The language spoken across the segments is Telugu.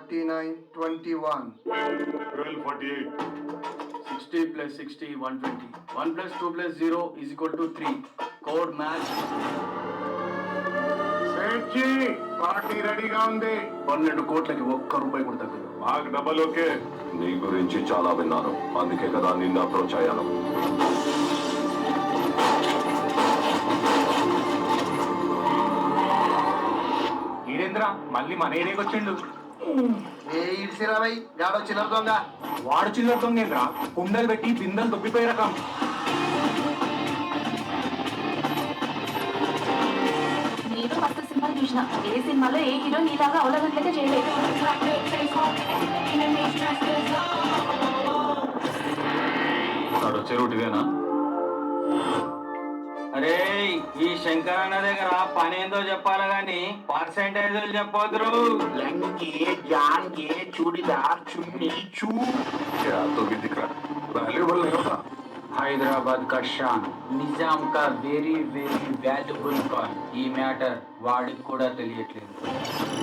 49, 21. 1248. 60 plus 60, 120. 1 plus 2 plus 0 is equal to 3. Code match. సేఠ్జీ party రెడీగా ఉంది. 12 కోట్లకి ఒక్క రూపాయి కూడా తగ్గదు. మాకు డబల్ ఓకే. నీ గురించి చాలా విన్నాను, అందుకే కదా నిన్ను అప్రోచ్ అయ్యాను. ఈడేంద్ర మళ్ళీ మన ఏరియాకి వచ్చిండు. ఏ ఇడిసిరావై గాడో చిల్లర దొంగ. వాడు చిల్లర దొంగేంద్ర, కుండలు పెట్టి బిందెలు తొప్పిపోయే రకం. నేను ఫస్ట్ సినిమా చూసిన, ఏ సినిమాలో ఏ హీరో నీలాగా అవలగట్లయితే చేయలేదు. చెరువుటిదేనా? అరే ఈ శంకర్ అన్న దగ్గర పని ఏందో చెప్పాలి గాని పర్సెంటేజ్లు చెప్పొద్దు. లంగి జాంగి చూడిదార్ చున్నీ చూ హైదరాబాద్ కా షాన్, నిజాం కా వెరీ వెరీ వాల్యుబుల్ కాల్. ఈ మ్యాటర్ వాడికి కూడా తెలియట్లేదు.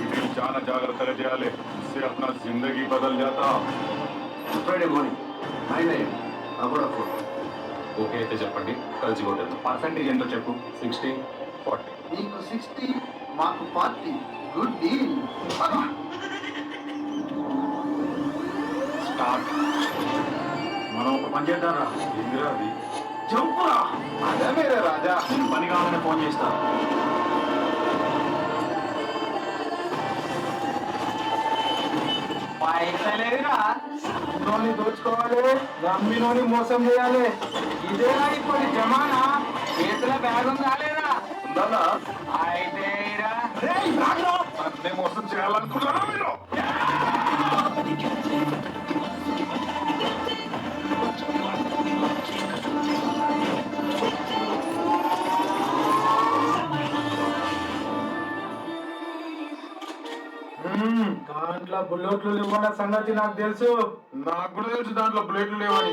ఇది చాలా జాగ్రత్తగా చేయాలి. ఇస్సే అప్నా జిందగీ బదల్ జాతా. Friday morning 9 AM. అప్పుడు ఓకే అయితే చెప్పండి, కలిసి కొట్టేద్దాం. పర్సెంటేజ్ ఎంతో చెప్పు. 60, 40. నీకు 60, మాకు 40. Good deal. స్టార్ట్. మనం ఒక పని చేద్దాంరా. ఇందిరా అది జంపురా. అదే మీరే రాజా. నేను పని కావాలని ఫోన్ చేస్తా. పైసలేదురా, నోని దోచుకోవాలి, నమ్మినోని మోసం చేయాలి. ఇదేనా ఇప్పుడు జమానా? చేతుల బ్యాగ్ ఉందా లేదా? ఉందన్నా. అయితే రా. అన్నే మోసం చేయాలనుకున్నారా మీరు? దాంట్లో బుల్లెట్లు ఇవ్వన్న సంగతి నాకు తెలుసు. నాకు కూడా తెలుసు దాంట్లో బుల్లెట్లు లేవని.